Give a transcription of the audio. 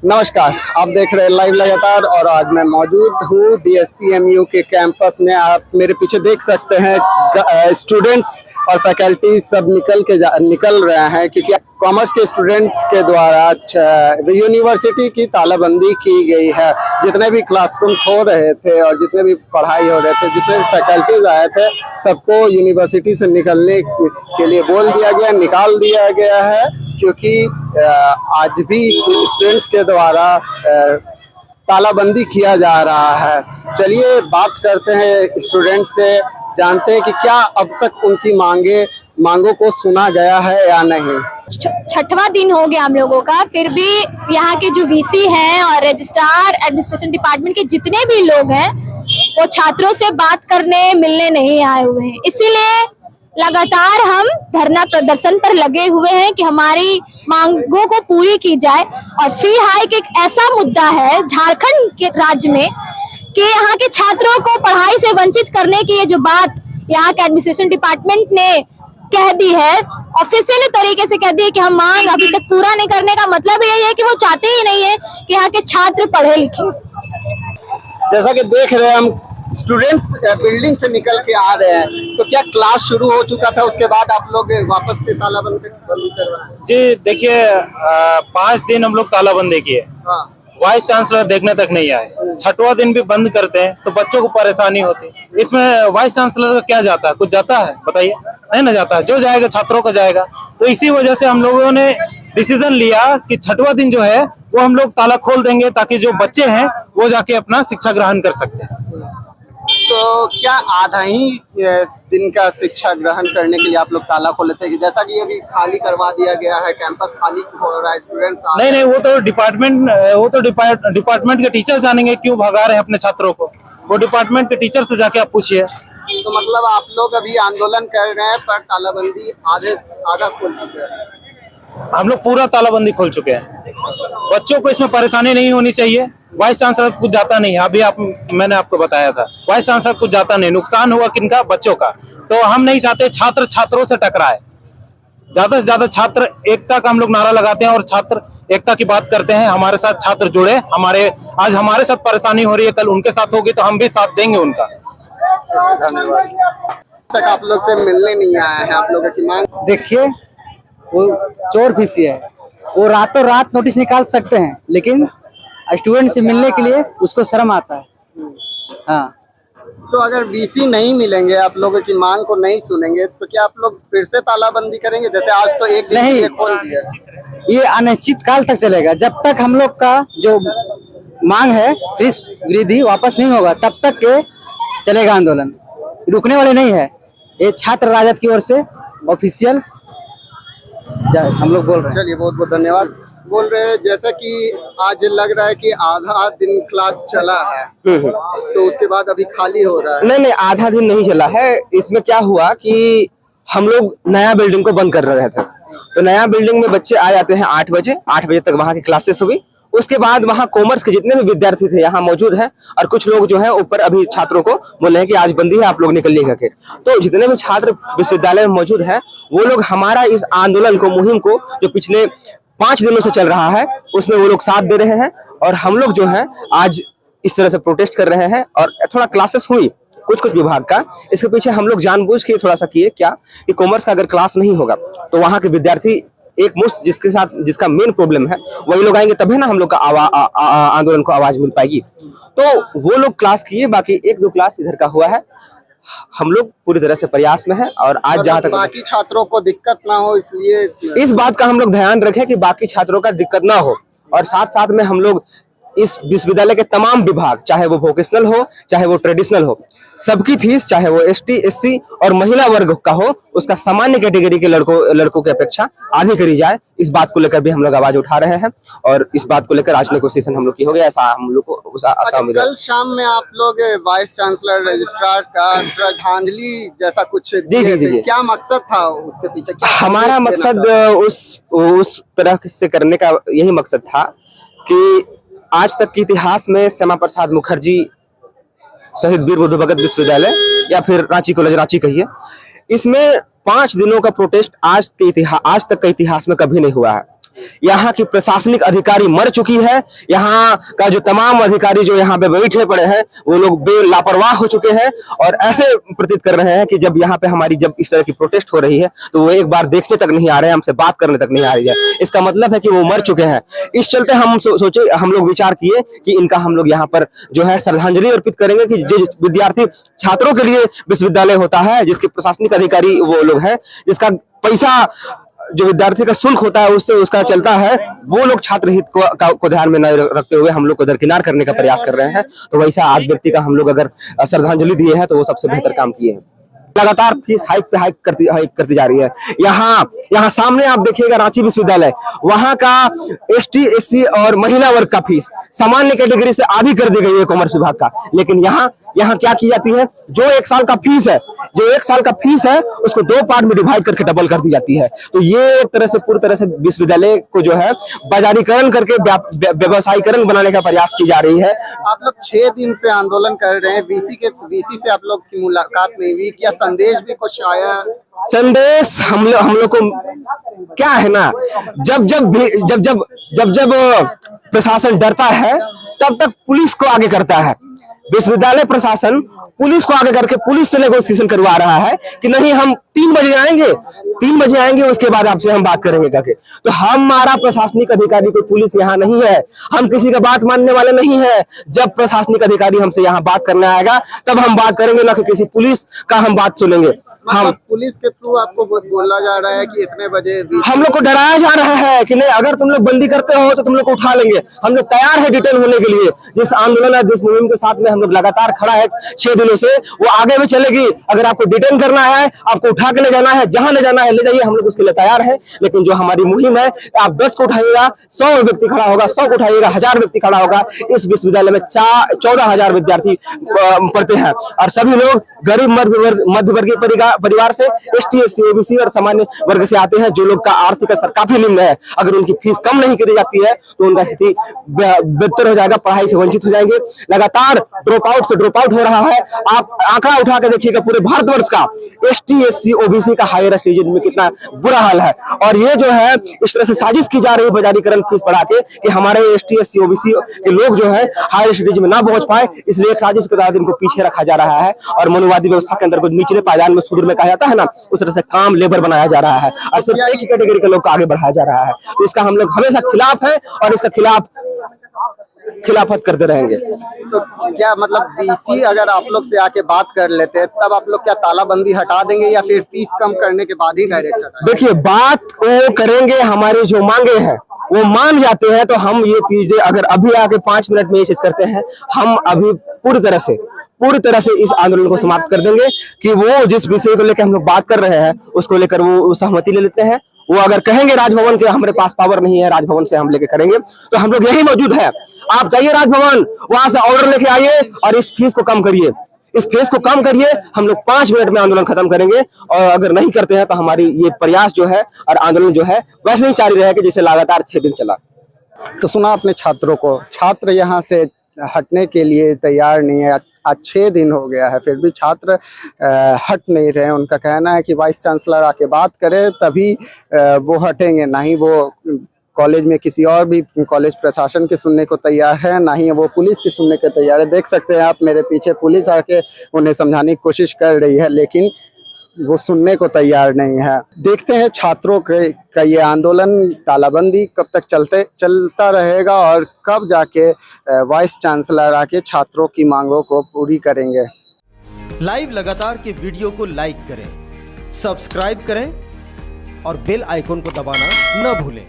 नमस्कार, आप देख रहे हैं लाइव लगातार और आज मैं मौजूद हूँ डीएसपीएमयू के कैंपस में। आप मेरे पीछे देख सकते हैं स्टूडेंट्स और फैकल्टी सब निकल रहे हैं क्योंकि कॉमर्स के स्टूडेंट्स के द्वारा यूनिवर्सिटी की तालाबंदी की गई है। जितने भी क्लासरूम्स हो रहे थे और जितने भी पढ़ाई हो रहे थे, जितने भी फैकल्टीज आए थे, सबको यूनिवर्सिटी से निकलने के लिए बोल दिया गया, निकाल दिया गया है क्योंकि आज भी स्टूडेंट्स के द्वारा तालाबंदी किया जा रहा है। चलिए बात करते हैं स्टूडेंट से, जानते हैं कि क्या अब तक उनकी मांगों को सुना गया है या नहीं। छठवां दिन हो गया हम लोगों का, फिर भी यहाँ के जो वीसी हैं और रजिस्ट्रार एडमिनिस्ट्रेशन डिपार्टमेंट के जितने भी लोग हैं वो छात्रों से बात करने मिलने नहीं आए हुए हैं। इसीलिए लगातार हम धरना प्रदर्शन पर लगे हुए हैं कि हमारी मांगों को पूरी की जाए। और फी हाइक एक ऐसा मुद्दा है झारखंड के राज्य में कि यहाँ के छात्रों को पढ़ाई से वंचित करने की ये जो बात यहाँ के एडमिनिस्ट्रेशन डिपार्टमेंट ने कह दी है, ऑफिशियली तरीके से कह दी है कि हम मांग अभी तक पूरा नहीं करने का मतलब यही है कि वो चाहते ही नहीं है कि यहाँ के छात्र पढ़े लिखे। जैसा कि देख रहे हैं हम, स्टूडेंट्स बिल्डिंग से निकल के आ रहे हैं, तो क्या क्लास शुरू हो चुका था, उसके बाद आप लोग वापस से तालाबंदी करवाए? जी देखिए, 5 दिन हम लोग तालाबंदी किए। हाँ। वाइस चांसलर देखने तक नहीं आए। छठवां दिन भी बंद करते हैं तो बच्चों को परेशानी होती है। इसमें वाइस चांसलर का क्या जाता है? कुछ जाता है? बताइए, नहीं ना जाता है। जो जाएगा छात्रों का जाएगा। तो इसी वजह से हम लोगों ने डिसीजन लिया कि छठवां दिन जो है वो हम लोग ताला खोल देंगे ताकि जो बच्चे हैं वो जाके अपना शिक्षा ग्रहण कर सकते हैं। तो क्या आधा ही दिन का शिक्षा ग्रहण करने के लिए आप लोग ताला खोले थे? जैसा कि अभी खाली करवा दिया गया है, कैंपस खाली हो रहा है, स्टूडेंट्स नहीं, वो तो डिपार्टमेंट के टीचर जानेंगे क्यों भगा रहे हैं अपने छात्रों को। वो डिपार्टमेंट के टीचर से जाके आप पूछिए। तो मतलब आप लोग अभी आंदोलन कर रहे हैं पर तालाबंदी आधा खोल चुके हैं? हम लोग पूरा तालाबंदी खोल चुके हैं। बच्चों को इसमें परेशानी नहीं होनी चाहिए। वाइस चांसलर कुछ जाता नहीं है। अभी मैंने आपको बताया था, वाइस चांसलर कुछ जाता नहीं। नुकसान हुआ किनका? बच्चों का। तो हम नहीं चाहते छात्र छात्रों से टकराए। ज्यादा से ज्यादा छात्र एकता का हम लोग नारा लगाते हैं और छात्र एकता की बात करते हैं। हमारे साथ छात्र जुड़े। आज हमारे साथ परेशानी हो रही है, कल उनके साथ होगी तो हम भी साथ देंगे उनका। धन्यवाद। तक आप लोग से मिलने नहीं आए हैं, आप लोगों की मांग देखिए, वो चोर फीसी है, वो रातों रात नोटिस निकाल सकते हैं, लेकिन स्टूडेंट से मिलने के लिए उसको शर्म आता है। हाँ, तो अगर वीसी नहीं मिलेंगे, आप लोगों की मांग को नहीं सुनेंगे, तो क्या आप लोग फिर से तालाबंदी करेंगे? जैसे आज तो एक दिन के लिए खोल दिया, ये अनिश्चित काल तक चलेगा। जब तक हम लोग का जो मांग है फीस वृद्धि वापस नहीं होगा तब तक के चलेगा आंदोलन। रुकने वाले नहीं है। ये छात्र राजद की ओर से ऑफिशियल हम लोग बोल रहे हैं। चलिए, बहुत बहुत धन्यवाद। बोल रहे हैं जैसा कि आज लग रहा है कि आधा दिन क्लास चला है, तो उसके बाद अभी खाली हो रहा है। नहीं, आधा दिन नहीं चला है। इसमें क्या हुआ कि हम लोग नया बिल्डिंग को बंद कर रहे थे। तो नया बिल्डिंग में बच्चे आ जाते हैं 8 बजे तक वहाँ की क्लासेस हुई। उसके बाद वहाँ कॉमर्स के जितने भी विद्यार्थी थे यहाँ मौजूद हैं और कुछ लोग जो है ऊपर अभी छात्रों को बोल रहे हैं कि आज बंदी है, आप लोग निकलिएगा के। तो जितने भी छात्र विश्वविद्यालय में मौजूद हैं वो लोग हमारा इस आंदोलन को, मुहिम को, जो पिछले 5 दिनों से चल रहा है, उसमें वो लोग साथ दे रहे हैं। और हम लोग जो है आज इस तरह से प्रोटेस्ट कर रहे हैं। और थोड़ा क्लासेस हुई कुछ विभाग का, इसके पीछे हम लोग जानबूझ के थोड़ा सा किए क्या कि कॉमर्स का अगर क्लास नहीं होगा तो वहाँ के विद्यार्थी एक मुश्त जिसका मेन प्रॉब्लम है वही लोग आएंगे, तभी ना हम लोग का आंदोलन को आवाज मिल पाएगी। तो वो लोग क्लास किए, बाकी 1-2 क्लास इधर का हुआ है। हम लोग पूरी तरह से प्रयास में है और आज जहाँ तक बाकी छात्रों को दिक्कत ना हो, इसलिए इस बात का हम लोग ध्यान रखें कि बाकी छात्रों का दिक्कत ना हो। और साथ साथ में हम लोग इस विश्वविद्यालय के तमाम विभाग, चाहे वो वोकेशनल हो चाहे वो ट्रेडिशनल हो, सबकी फीस चाहे वो ST SC और महिला वर्ग का हो, उसका सामान्य कैटेगरी के लड़कों की अपेक्षा आधी करी जाए। इस बात को लेकर भी हम लोग आवाज उठा रहे हैं और इस बात को लेकर आज नेगोशिएशन हम लोग की हो गया, ऐसा हम लोग को कल शाम में आप लोग वाइस चांसलर रजिस्ट्रार का श्रद्धांजलि जैसा कुछ जी। क्या मकसद था उसके पीछे? हमारा मकसद उस तरह से करने का यही मकसद था कि आज तक के इतिहास में श्यामा प्रसाद मुखर्जी शहीद वीर बुद्ध भगत विश्वविद्यालय या फिर रांची कॉलेज, रांची कहिए, इसमें 5 दिनों का प्रोटेस्ट आज तक के इतिहास में कभी नहीं हुआ है। यहाँ की प्रशासनिक अधिकारी मर चुकी है। यहाँ का जो तमाम अधिकारी जो यहाँ पे बैठे पड़े हैं वो लोग लापरवाह हो चुके हैं और ऐसे प्रतीत कर रहे हैं कि जब यहाँ पे हमारी जब इस तरह की प्रोटेस्ट हो रही है तो वो एक बार देखने तक नहीं आ रहे हैं, हमसे बात करने तक नहीं आ रही है। इसका मतलब है कि वो मर चुके हैं। इस चलते हम सोचे, हम लोग विचार किए कि इनका हम लोग यहाँ पर जो है श्रद्धांजलि अर्पित करेंगे कि जो विद्यार्थी छात्रों के लिए विश्वविद्यालय होता है, जिसके प्रशासनिक अधिकारी वो लोग हैं, जिसका पैसा जो विद्यार्थी का शुल्क होता है उससे उसका चलता है, वो लोग छात्र हित को ध्यान में न रखते हुए हम लोग को दरकिनार करने का प्रयास कर रहे हैं। तो वैसा आज व्यक्ति का हम लोग अगर श्रद्धांजलि दिए हैं तो वो सबसे बेहतर काम किए हैं। लगातार फीस हाइक पे हाइक करती जा रही है। यहाँ सामने आप देखिएगा रांची विश्वविद्यालय, वहां का ST SC और महिला वर्ग का फीस सामान्य कैटेगरी से आधी कर दी गई है कॉमर्स विभाग का। लेकिन यहाँ क्या की जाती है, जो एक साल का फीस है उसको 2 पार्ट में डिवाइड करके डबल कर दी जाती है। तो ये एक तरह से पूरी तरह से विश्वविद्यालय को जो है बाजारीकरण करके व्यवसायीकरण बनाने का प्रयास की जा रही है। आप लोग 6 दिन से आंदोलन कर रहे हैं, VC से आप लोग की मुलाकात नहीं हुई, क्या संदेश भी कुछ आया? संदेश हम लोग को क्या है ना, जब प्रशासन डरता है तब तक पुलिस को आगे करता है। विश्वविद्यालय प्रशासन पुलिस को आगे करके पुलिस से नेगोशिएशन करवा रहा है कि नहीं, हम 3 बजे आएंगे उसके बाद आपसे हम बात करेंगे करके। तो हमारा प्रशासनिक अधिकारी कोई पुलिस यहाँ नहीं है, हम किसी का बात मानने वाले नहीं है। जब प्रशासनिक अधिकारी हमसे यहाँ बात करने आएगा तब हम बात करेंगे, ना कि किसी पुलिस का हम बात सुनेंगे। हम पुलिस के थ्रू आपको बोला जा रहा है कि इतने बजे हम लोग को डराया जा रहा है कि नहीं, अगर तुम लोग बंदी करते हो तो तुम लोग को उठा लेंगे। हम लोग तैयार है डिटेन होने के लिए। जिस आंदोलन है, जिस मुहिम के साथ में हम लोग लगातार खड़ा है 6 दिनों से, वो आगे भी चलेगी। अगर आपको डिटेन करना है, आपको उठा के ले जाना है, जहां ले जाना है ले जाइए, हम लोग उसके लिए तैयार है। लेकिन जो हमारी मुहिम है, आप 10 को उठाइएगा, 100 व्यक्ति खड़ा होगा, 100 को उठाइएगा, 1000 व्यक्ति खड़ा होगा। इस विश्वविद्यालय में 14,000 विद्यार्थी पढ़ते हैं और सभी लोग गरीब मध्यवर्गीय परिवार से, ST SC OBC और सामान्य वर्ग से आते हैं, जो लोग का आर्थिक स्तर काफी निम्न है। अगर उनकी फीस कम नहीं करी जाती है तो उनका स्थिति बेहतर हो जाएगा, पढ़ाई से वंचित हो जाएंगे। लगातार ड्रॉप आउट हो रहा है। आप आंकड़ा उठा के देखिएगा पूरे भारतवर्ष का ST SC OBC का हायर स्टडीज में कितना बुरा हाल है। और ये जो है इस तरह से साजिश की जा रही है बाजारीकरण फीस बढ़ा के कि हमारे ST SC OBC के लोग जो है हायर स्टडीज में ना पहुंच पाए, इसलिए एक साजिश के तहत इनको पीछे रखा जा रहा है। और मनुवादी व्यवस्था के अंदर को निचले पायदान में शूद्र में कहा जाता है ना, उस तरह से काम लेबर बनाया जा रहा है और सिर्फ एक ही कैटेगरी के लोग को आगे बढ़ाया जा रहा है। तो इसका हम लोग हमेशा खिलाफ है और इसका खिलाफत करते रहेंगे। तो क्या मतलब VC अगर आप लोग से आके बात कर लेते हैं तब आप लोग क्या तालाबंदी हटा देंगे या फिर फीस कम करने के बाद ही डायरेक्ट हटाएंगे? देखिए, बात वो करेंगे, हमारी जो मांगे हैं वो मान जाते हैं तो हम ये चीजें अगर अभी आके 5 मिनट में ये चीज करते हैं, हम अभी पूरी तरह से इस आंदोलन को समाप्त कर देंगे कि वो जिस विषय को लेकर हम लोग बात कर रहे हैं उसको लेकर वो सहमति ले लेते हैं। वो अगर कहेंगे राजभवन के हमारे पास पावर नहीं है, राजभवन से हम लेके करेंगे, तो हम लोग यही मौजूद है। आप जाइए राजभवन, वहां से ऑर्डर लेके आइए और इस फीस को कम करिए। हम लोग 5 मिनट में आंदोलन खत्म करेंगे। और अगर नहीं करते हैं तो हमारी ये प्रयास जो है और आंदोलन जो है वैसे ही जारी रहेगा जैसे लगातार 6 दिन चला। तो सुना अपने छात्रों को, छात्र यहाँ से हटने के लिए तैयार नहीं है। आज 6 दिन हो गया है फिर भी छात्र हट नहीं रहे। उनका कहना है कि वाइस चांसलर आके बात करे तभी वो हटेंगे, ना ही वो कॉलेज में किसी और भी कॉलेज प्रशासन के सुनने को तैयार है, ना ही वो पुलिस की सुनने के तैयार है। देख सकते हैं आप मेरे पीछे पुलिस आके उन्हें समझाने की कोशिश कर रही है, लेकिन वो सुनने को तैयार नहीं है। देखते हैं छात्रों का ये आंदोलन, तालाबंदी कब तक चलता रहेगा और कब जाके वाइस चांसलर आके छात्रों की मांगों को पूरी करेंगे। लाइव लगातार के वीडियो को लाइक करें, सब्सक्राइब करें और बेल आइकन को दबाना न भूलें।